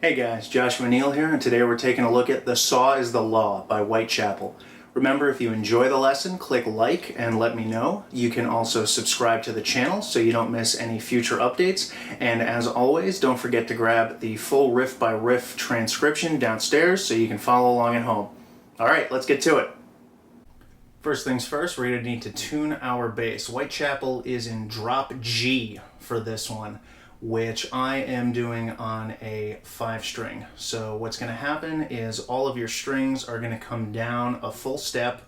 Hey guys, Joshua Neal here, and today we're taking a look at The Saw is the Law by Whitechapel. Remember, if you enjoy the lesson, click like and let me know. You can also subscribe to the channel so you don't miss any future updates. And as always, don't forget to grab the full riff by riff transcription downstairs so you can follow along at home. Alright, let's get to it. First things first, we're going to need to tune our bass. Whitechapel is in drop G for this one, which I am doing on a 5-string. So what's going to happen is all of your strings are going to come down a full step,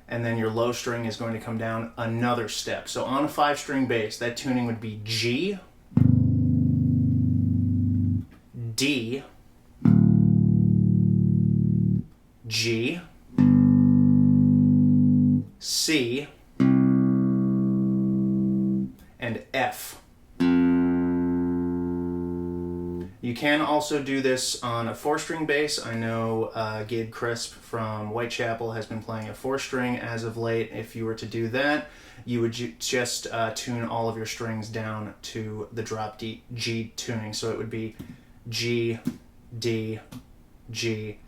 and then your low string is going to come down another step. So on a 5-string bass, that tuning would be G, D, G, C, and F. You can also do this on a 4-string bass. I know Gabe Crisp from Whitechapel has been playing a 4-string as of late. If you were to do that, you would just tune all of your strings down to the drop G tuning. So it would be G, D, G,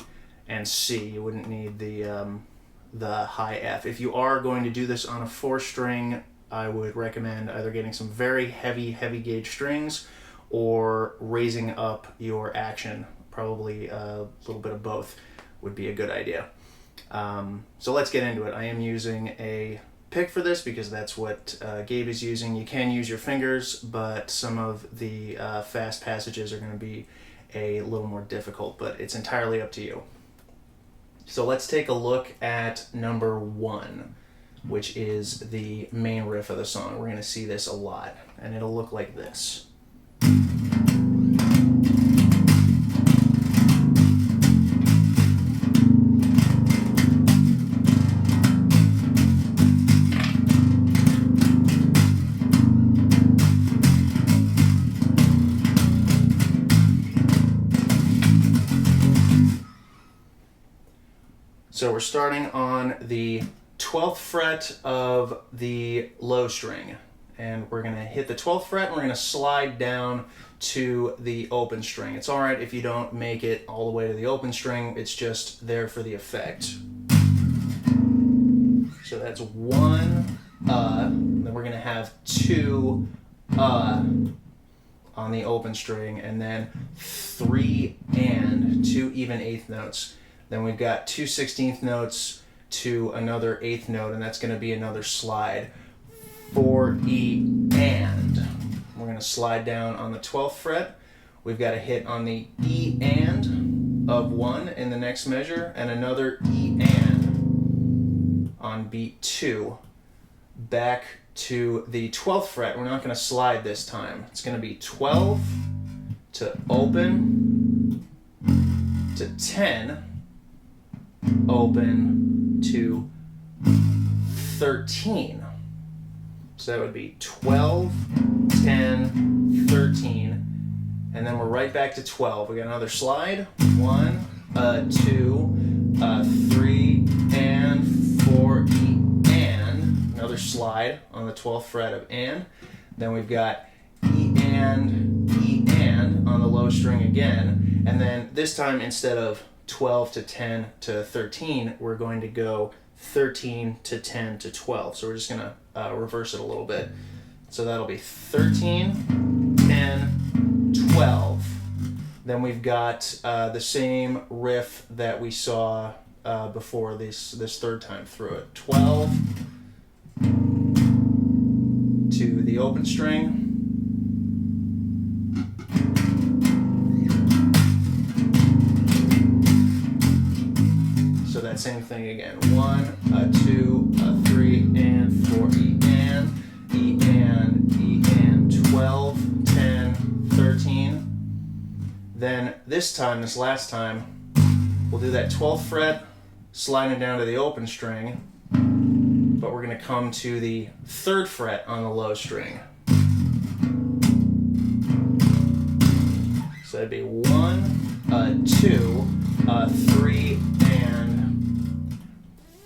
and C. You wouldn't need the high F. If you are going to do this on a 4-string, I would recommend either getting some very heavy gauge strings or raising up your action. Probably a little bit of both would be a good idea. So let's get into it. I am using a pick for this because that's what Gabe is using. You can use your fingers, but some of the fast passages are going to be a little more difficult, but it's entirely up to you. So let's take a look at number 1, which is the main riff of the song. We're going to see this a lot, and it'll look like this. So we're starting on the 12th fret of the low string, and we're going to hit the 12th fret and we're going to slide down to the open string. It's alright if you don't make it all the way to the open string, it's just there for the effect. So that's 1, then we're going to have 2 on the open string, and then 3 and 2 even 8th notes. Then we've got 2 16th notes to another 8th note, and that's going to be another slide. 4 E and. We're going to slide down on the 12th fret. We've got a hit on the E and of 1 in the next measure, and another E and on beat 2. Back to the 12th fret. We're not going to slide this time. It's going to be 12 to open to 10. Open to 13. So that would be 12, 10, 13, and then we're right back to 12. We got another slide. 1, 2, 3, and 4, E, and. Another slide on the 12th fret of and. Then we've got E, and on the low string again. And then this time, instead of 12 to 10 to 13, we're going to go 13 to 10 to 12. So we're just going to reverse it a little bit. So that'll be 13, 10, 12. Then we've got the same riff that we saw before this third time through it. 12 to the open string. So that same thing again. 1, 2, 3, and 4, E and 12, 10, 13. Then this last time, we'll do that 12th fret, sliding down to the open string, but we're going to come to the 3rd fret on the low string. So that'd be 1, 2, 3, and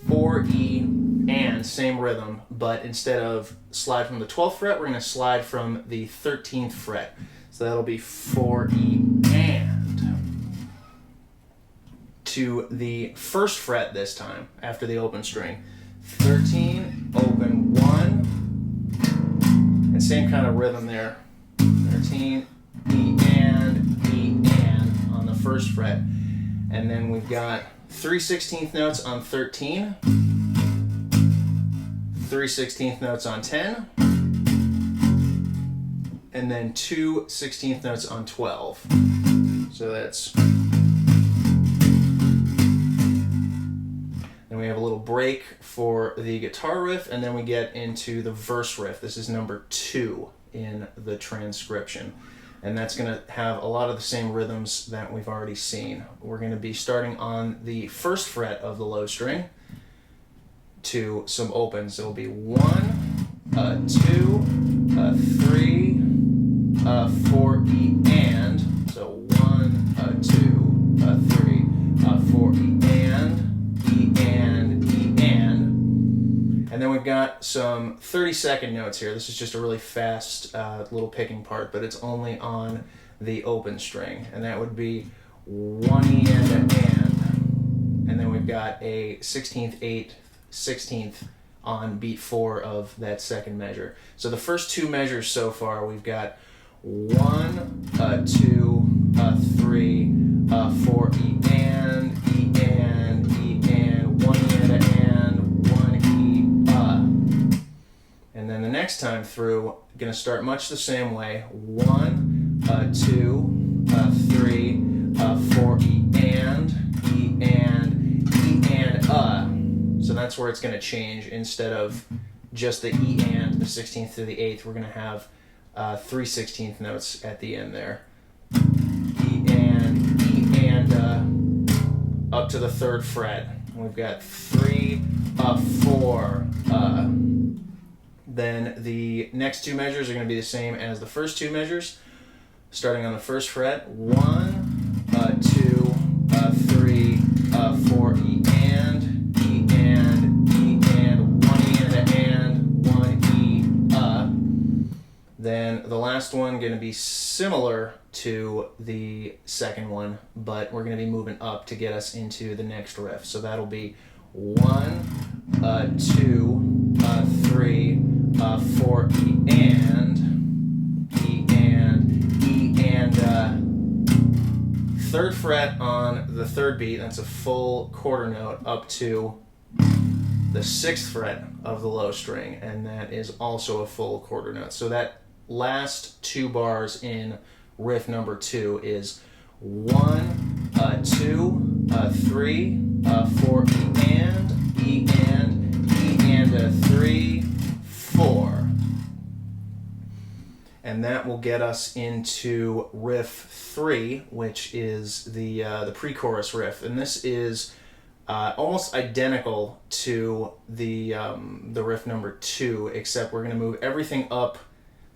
4 E and same rhythm, but instead of slide from the 12th fret, we're going to slide from the 13th fret. So that'll be 4 E and. to the first fret this time after the open string. 13, open 1, and same kind of rhythm there. 13, E and on the first fret. And then we've got 3 16th notes on 13, 3 16th notes on 10, and then 2 16th notes on 12. So that's... Then we have a little break for the guitar riff, and then we get into the verse riff. This is number 2 in the transcription. And that's going to have a lot of the same rhythms that we've already seen. We're going to be starting on the first fret of the low string to some opens. It'll be 1, 2, 3, 4, E, and. So 1, 2, 3, 4, E, and. And then we've got some 30-second notes here. This is just a really fast little picking part, but it's only on the open string. And that would be 1 E and an and. And then we've got a 16th, 8th, 16th on beat 4 of that second measure. So the first 2 measures so far, we've got 1, 2, 3, 4 E and, E and, E and, 1 E and an and, 1 E, And then the next time through, going to start much the same way. 1, 2, 3, 4 E and, E and, E and, So that's where it's going to change. Instead of just the E and, the 16th to the 8th, we're going to have 3 16th notes at the end there. E and, up to the 3rd fret. We've got 3, 4, Then the next 2 measures are going to be the same as the first 2 measures. Starting on the 1st fret, 1, 2, 3, 4 E and, E and, E and, 1 E and, 1 E, Then the last one going to be similar to the second one, but we're going to be moving up to get us into the next riff. So that'll be 1, 2, 3, 4 E and, E and, E and, 3rd fret on the 3rd beat. That's a full quarter note up to the 6th fret of the low string, and that is also a full quarter note. So that last 2 bars in riff number 2 is 1, 2, 3, 4 E and, E and, E and, 3, 4. And that will get us into riff 3, which is the pre-chorus riff. And this is almost identical to the riff number 2, except we're going to move everything up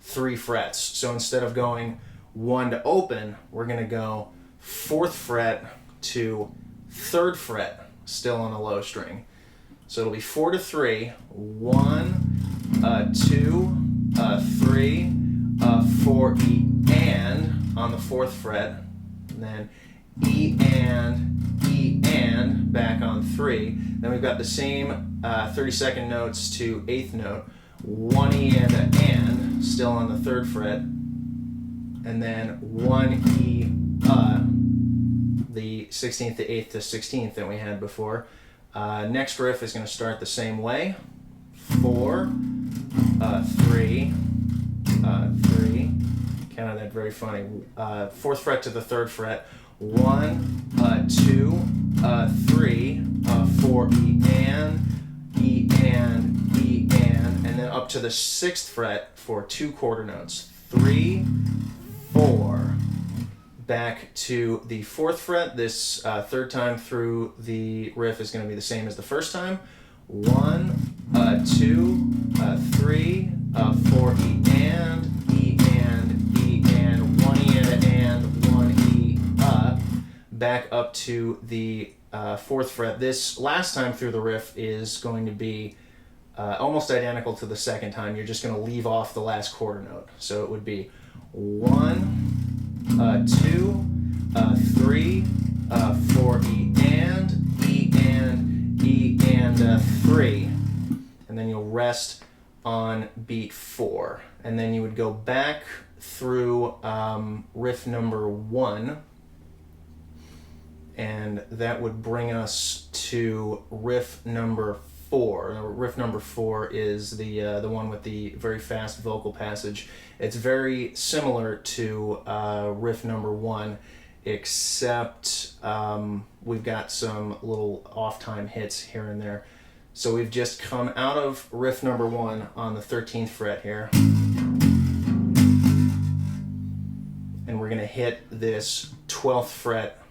3 frets. So instead of going 1 to open, we're going to go 4th fret to 3rd fret, still on the low string. So it'll be 4 to 3, 1, 2, 3, 4 E and on the 4th fret, and then E and back on 3. Then we've got the same 30-second notes to 8th note, 1 E and an and, still on the 3rd fret, and then 1 E, the 16th to 8th to 16th that we had before. Next riff is going to start the same way. 4, 3, 3. Counted that very funny. 4th fret to the 3rd fret. 1, 2, 3, 4 E and, E and, E and then up to the 6th fret for 2 quarter notes. 3, 4. Back to the 4th fret. This 3rd time through the riff is going to be the same as the first time. 1, 2, 3, 4 E and, E and, E and, 1 E and 1 E, back up to the 4th fret. This last time through the riff is going to be almost identical to the second time. You're just going to leave off the last quarter note. So it would be 1, 2, 3, 4 E and, 3, and then you'll rest on beat 4, and then you would go back through riff number 1, and that would bring us to riff number 4. Now, riff number 4 is the one with the very fast vocal passage. It's very similar to riff number 1, except we've got some little off-time hits here and there. So we've just come out of riff number 1 on the 13th fret here, and we're going to hit this 12th fret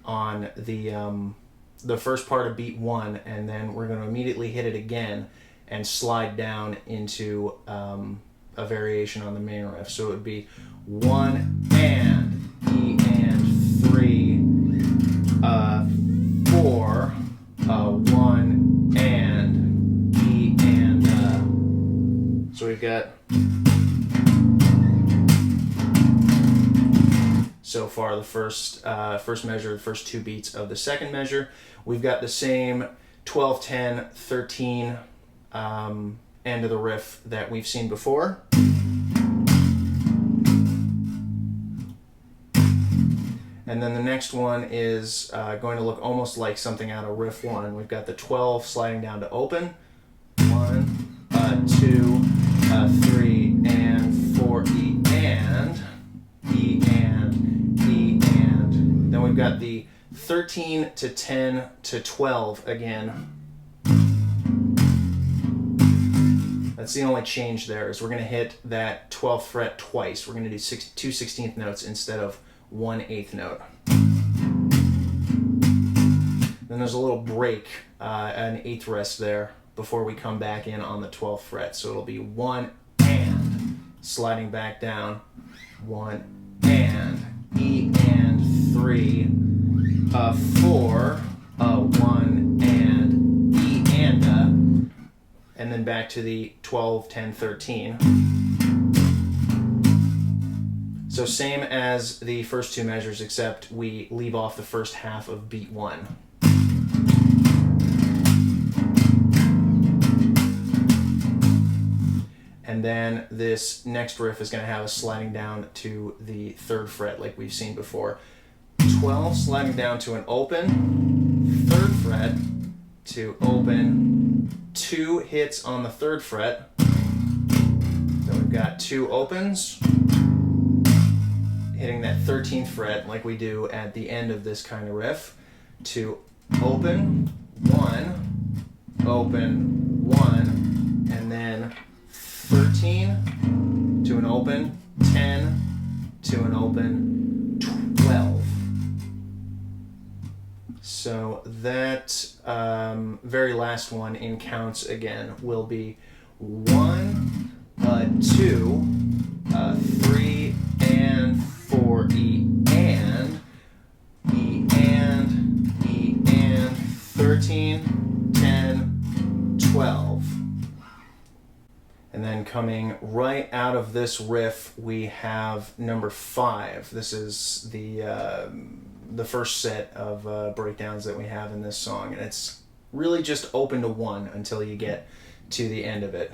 on the first part of beat 1, and then we're going to immediately hit it again and slide down into a variation on the main riff. So it would be 1 and E and 3, 4, 1 and E and so we've got so far the first measure, the first 2 beats of the second measure. We've got the same 12, 10, 13 end of the riff that we've seen before. And then the next one is going to look almost like something out of riff 1. We've got the 12 sliding down to open. 1, 2, 3, and 4, E and E and E and. Then we've got the 13 to 10 to 12 again. That's the only change there, is we're going to hit that 12th fret twice. We're going to do 2 16th notes instead of 1 8th note. Then there's a little break, an 8th rest there before we come back in on the 12th fret. So it'll be 1 and sliding back down, 1 and E and 3, 4, 1 and E and then back to the 12, 10, 13. So same as the first 2 measures, except we leave off the first half of beat 1. And then this next riff is going to have us sliding down to the 3rd fret like we've seen before. 12 sliding down to an open, 3rd fret to open, 2 hits on the 3rd fret. Then we've got 2 opens, hitting that 13th fret like we do at the end of this kind of riff, to open, 1, open, 1, and then 13 to an open, 10 to an open, 12. So that very last one in counts again will be 1, 2, 3, and 4, E and 13, 10, 12. And then coming right out of this riff, we have number 5. This is the first set of breakdowns that we have in this song, and it's really just open to 1 until you get to the end of it.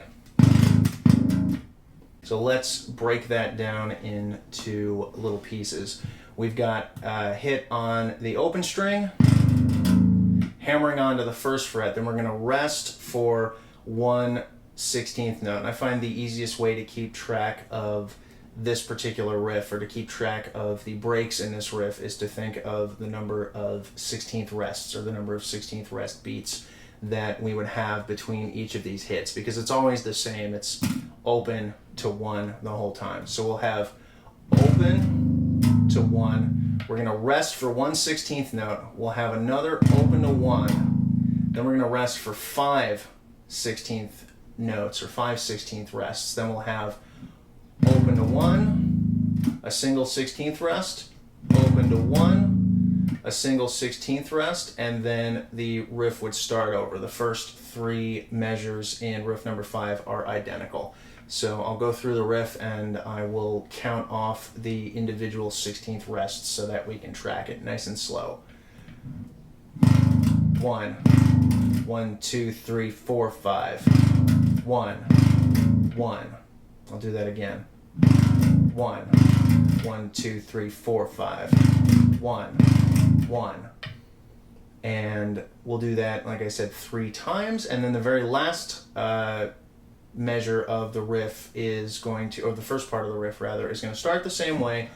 So let's break that down into little pieces. We've got a hit on the open string, hammering onto the 1st fret, then we're going to rest for 1 16th note. And I find the easiest way to keep track of this particular riff, or to keep track of the breaks in this riff, is to think of the number of 16th rests, or the number of 16th rest beats that we would have between each of these hits, because it's always the same. It's open to 1 the whole time. So we'll have open to 1. We're going to rest for 1 16th note. We'll have another open to 1. Then we're going to rest for 5 16th notes, or 5 16th rests. Then we'll have open to 1, a single 16th rest, open to 1, a single 16th rest, and then the riff would start over. The first 3 measures in riff number 5 are identical. So I'll go through the riff and I will count off the individual 16th rests so that we can track it nice and slow. 1, 1, 2, 3, 4, 5, 1, 1. I'll do that again. 1, 1, 2, 3, 4, 5, 1, 1. And we'll do that, like I said, 3 times. And then the very last measure of the riff is going to, or the first part of the riff rather, is going to start the same way.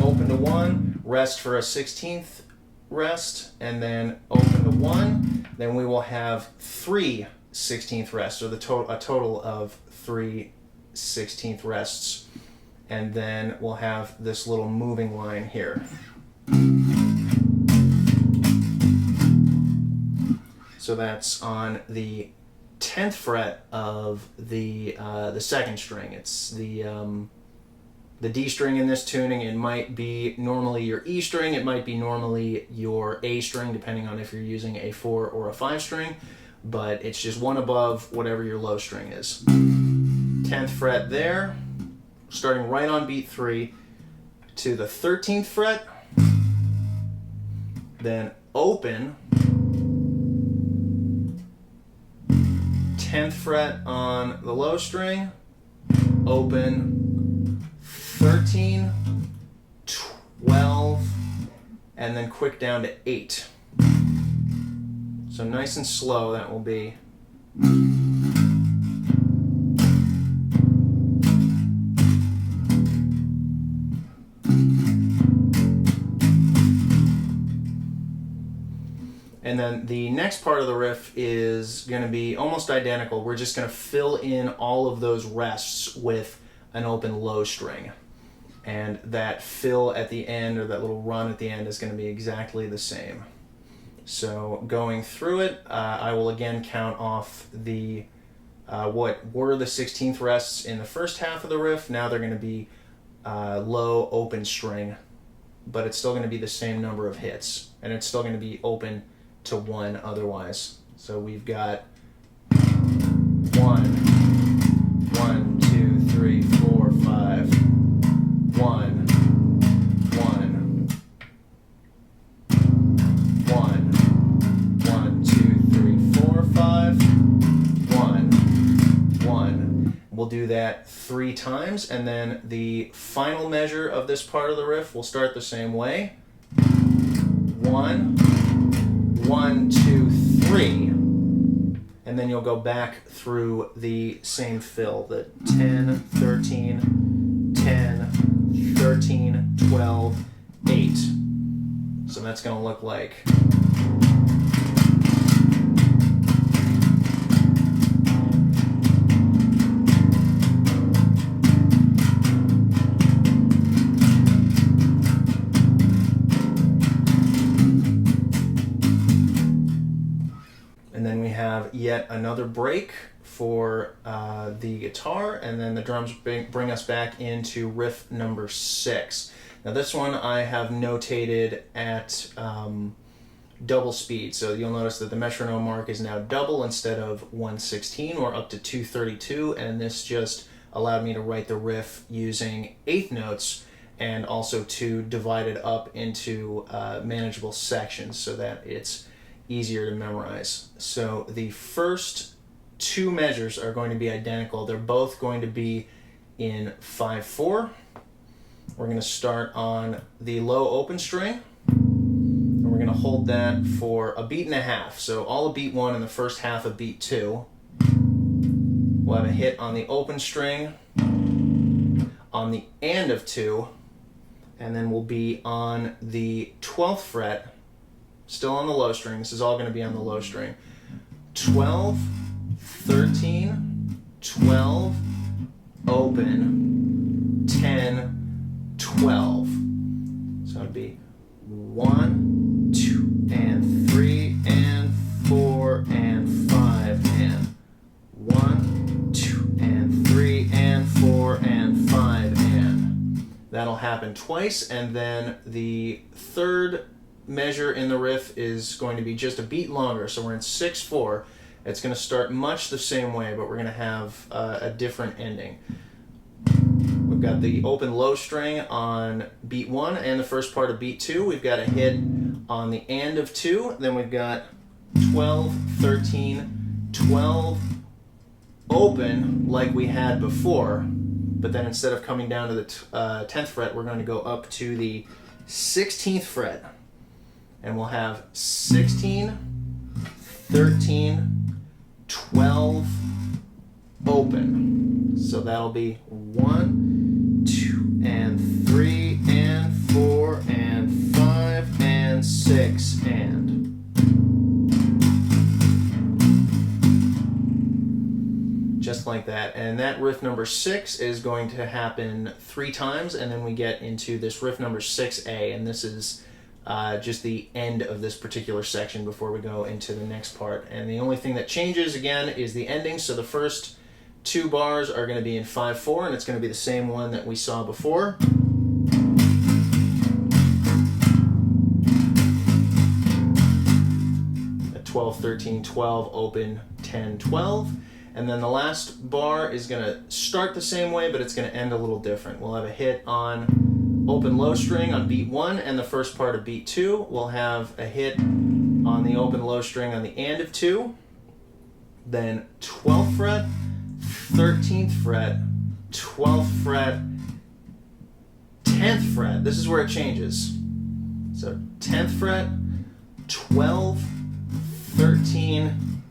Open to 1, rest for a 16th rest, and then open to 1. Then we will have 3 16th rests, or a total of 3 16th rests. And then we'll have this little moving line here. So that's on the 10th fret of the second string. It's the D string in this tuning. It might be normally your E string. It might be normally your A string, depending on if you're using a 4 or a 5 string. But it's just one above whatever your low string is. 10th fret there, starting right on beat 3 to the 13th fret. Then open, 10th fret on the low string, open, 13, 12, and then quick down to 8. So nice and slow that will be. And then the next part of the riff is going to be almost identical. We're just going to fill in all of those rests with an open low string. And that fill at the end, or that little run at the end, is going to be exactly the same. So going through it, I will again count off the what were the 16th rests in the first half of the riff. Now they're going to be low open string, but it's still going to be the same number of hits, and it's still going to be open to 1 otherwise. So we've got 1, 1, 2, 3, 4, 5, 1, 1, 1, 1, 2, 3, 4, 5, 1, 1. We'll do that 3 times, and then the final measure of this part of the riff will start the same way. 1, 1, 2, 3, and then you'll go back through the same fill, the 10, 13, 10, 13, 12, 8. So that's going to look like. Yet another break for the guitar, and then the drums bring us back into riff number 6. Now this one I have notated at double speed, so you'll notice that the metronome mark is now double instead of 1/16 or up to 2/32, and this just allowed me to write the riff using 1/8 notes, and also to divide it up into manageable sections so that it's easier to memorize. So the first 2 measures are going to be identical. They're both going to be in 5/4. We're going to start on the low open string, and we're going to hold that for a beat and a half. So all of beat 1 and the first half of beat 2. We'll have a hit on the open string, on the and of 2, and then we'll be on the 12th fret, still on the low string. This is all going to be on the low string. 12, 13, 12, open, 10, 12. So it'd be 1, 2, and 3, and 4, and 5, and 1, 2, and 3, and 4, and 5, and. That'll happen twice, and then the third measure in the riff is going to be just a beat longer, so we're in 6/4. It's going to start much the same way, but we're going to have a different ending. We've got the open low string on beat 1 and the first part of beat 2. We've got a hit on the and of 2. Then we've got 12, 13, 12, open like we had before, but then instead of coming down to the 10th fret, we're going to go up to the 16th fret, and we'll have 16, 13, 12, open. So that'll be 1, 2, and 3, and 4, and 5, and 6, and. Just like that. And that riff number 6 is going to happen 3 times, and then we get into this riff number 6A, and this is just the end of this particular section before we go into the next part. And the only thing that changes, again, is the ending. So the first 2 bars are going to be in 5/4, and it's going to be the same one that we saw before. A 12, 13, 12, open, 10, 12. And then the last bar is going to start the same way, but it's going to end a little different. We'll have a hit on open low string on beat 1, and the first part of beat 2. We'll have a hit on the open low string on the and of 2. Then 12th fret, 13th fret, 12th fret, 10th fret. This is where it changes. So 10th fret, 12, 13,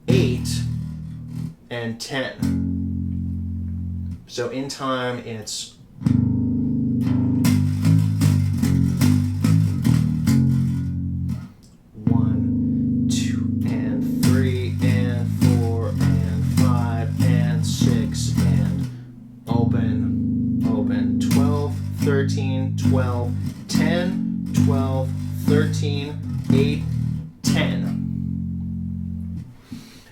8, and 10. So in time, it's 1, 2, and 3, and 4, and 5, and 6, and open, open, 12, 13, 12, 10, 12, 13, 8, 10.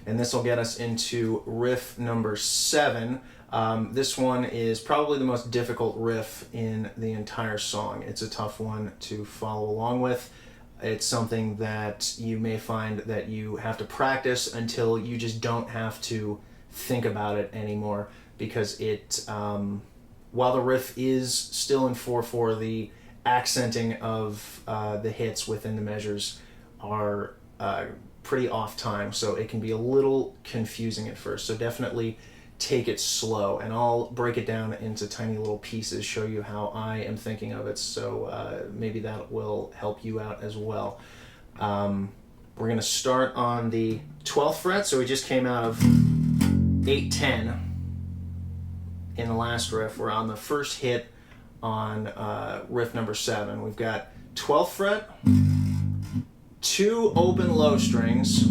And this will get us into riff number 7. This one is probably the most difficult riff in the entire song. It's a tough one to follow along with. It's something that you may find that you have to practice until you just don't have to think about it anymore, because it, while the riff is still in 4/4, the accenting of the hits within the measures are pretty off time, so it can be a little confusing at first. So definitely take it slow, and I'll break it down into tiny little pieces, show you how I am thinking of it, so maybe that will help you out as well. We're going to start on the 12th fret, so we just came out of 8-10 in the last riff. We're on the first hit on riff number 7. We've got 12th fret, 2 open low strings,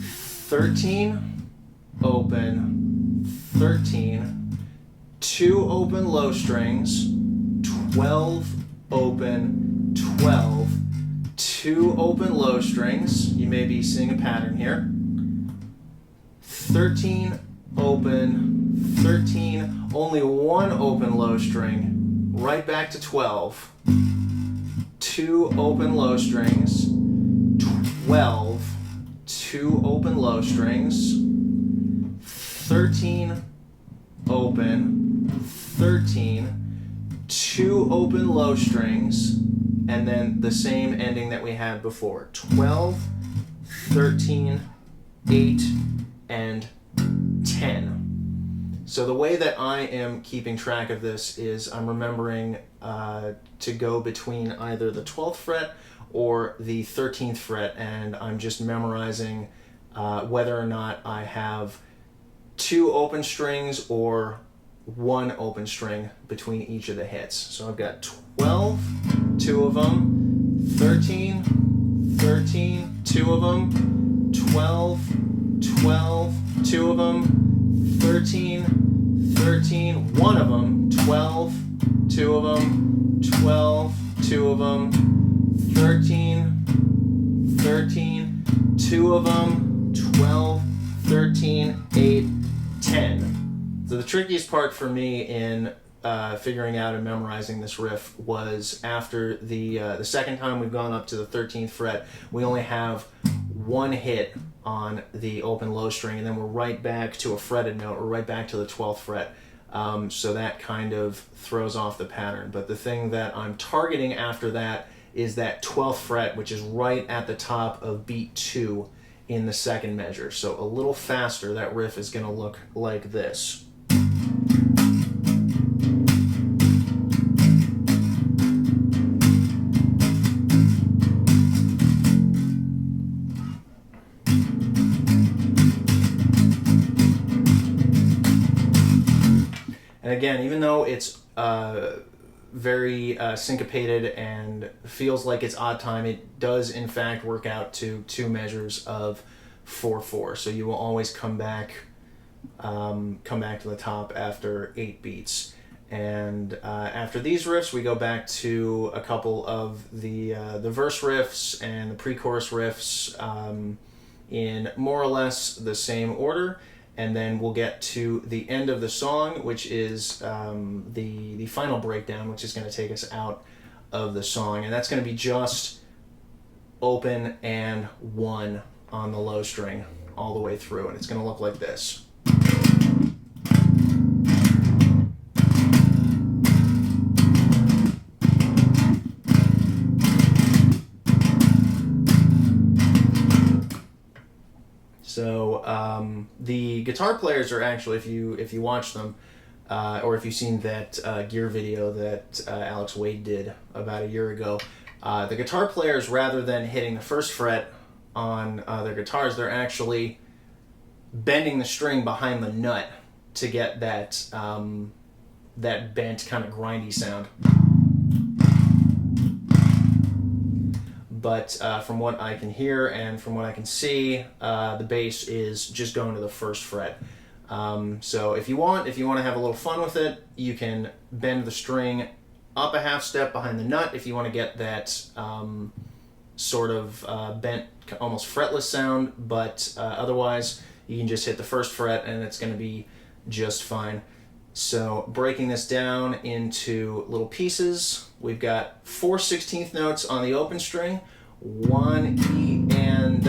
13, open, 13, 2 open low strings, 12, open, 12, 2 open low strings. You may be seeing a pattern here. 13, open, 13, only 1 open low string, right back to 12. 2 open low strings, 12, 2 open low strings, 13, open, 13, 2 open low strings, and then the same ending that we had before. 12, 13, 8, and 10. So the way that I am keeping track of this is I'm remembering to go between either the 12th fret or the 13th fret, and I'm just memorizing whether or not I have 2 open strings or 1 open string between each of the hits. So I've got 12, 2 of them, 13, 13, 2 of them, 12, 12, 2 of them, 13, 13, 1 of them, 12, 2 of them, 12, 2 of them, 13, 13, 2 of them, 12, 13, 8, 10. So the trickiest part for me in figuring out and memorizing this riff was after the second time we've gone up to the 13th fret, we only have 1 hit on the open low string, and then we're right back to a fretted note. We're right back to the 12th fret. So that kind of throws off the pattern. But the thing that I'm targeting after that is that 12th fret, which is right at the top of beat 2 in the second measure. So a little faster, that riff is going to look like this. And again, even though it's very syncopated and feels like it's odd time, it does in fact work out to 2 measures of 4/4. So you will always come back to the top after 8 beats. And after these riffs, we go back to a couple of the verse riffs and the pre-chorus riffs in more or less the same order. And then we'll get to the end of the song, which is the final breakdown, which is going to take us out of the song. And that's going to be just open and 1 on the low string all the way through. And it's going to look like this. So the guitar players are actually, if you watch them, or if you've seen that gear video that Alex Wade did about a year ago, the guitar players, rather than hitting the 1st fret on their guitars, they're actually bending the string behind the nut to get that that bent kind of grindy sound. But from what I can hear and from what I can see, the bass is just going to the 1st fret. So if you want to have a little fun with it, you can bend the string up a half step behind the nut if you want to get that sort of bent, almost fretless sound. But otherwise, you can just hit the 1st fret and it's going to be just fine. So breaking this down into little pieces, we've got 4 16th notes on the open string, 1 E and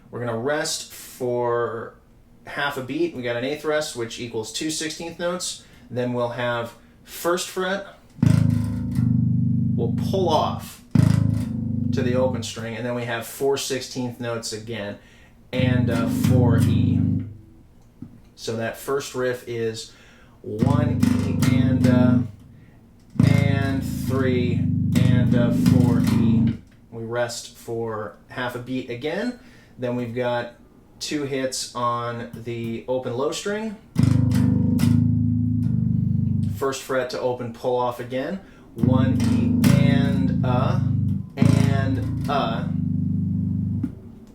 we're going to rest for half a beat. We got an 8th rest, which equals 2 16th notes. Then we'll have 1st fret, we'll pull off to the open string, and then we have 4 16th notes again, and 4 E. So that first riff is 1 E and 3 and 4 E. We rest for half a beat again. Then we've got 2 hits on the open low string. 1st fret to open, pull off again. 1 E and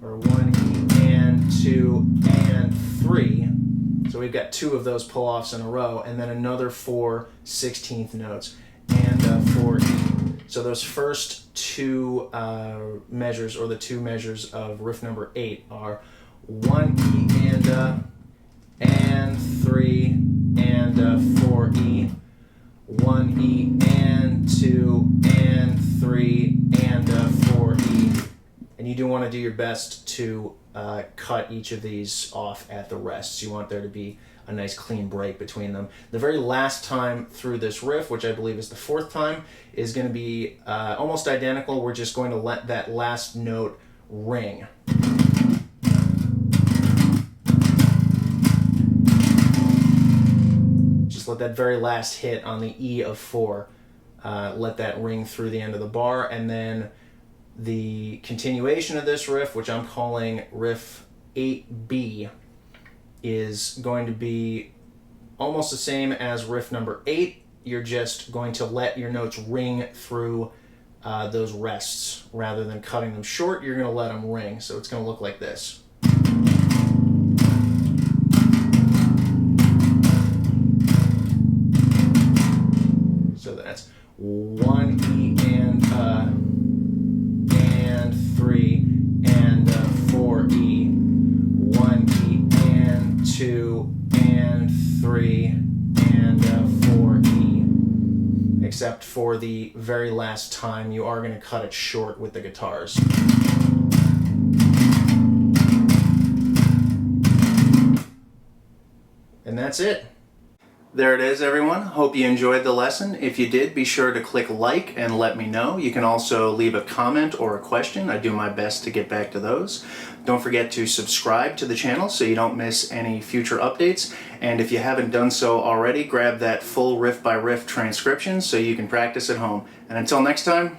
or 1 E and 2 and 3. So we've got 2 of those pull-offs in a row, and then another 4 16th notes, and 4 E. So those first 2 measures, or the 2 measures of riff number 8, are 1 E and 3 and 4 E, 1 E and 2 and 3 and 4 E. And you do want to do your best to cut each of these off at the rests. You want there to be a nice clean break between them. The very last time through this riff, which I believe is the 4th time, is going to be almost identical. We're just going to let that last note ring. Just let that very last hit on the E of 4, let that ring through the end of the bar, and then the continuation of this riff, which I'm calling riff 8B, is going to be almost the same as riff number 8. You're just going to let your notes ring through those rests. Rather than cutting them short, you're going to let them ring. So it's going to look like this. So that's 1 E and 3 and 4 E, 1 E and 2 and 3 and 4 E. Except for the very last time, you are going to cut it short with the guitars. And that's it. There it is, everyone. Hope you enjoyed the lesson. If you did, be sure to click like and let me know. You can also leave a comment or a question. I do my best to get back to those. Don't forget to subscribe to the channel so you don't miss any future updates. And if you haven't done so already, grab that full riff by riff transcription so you can practice at home. And until next time,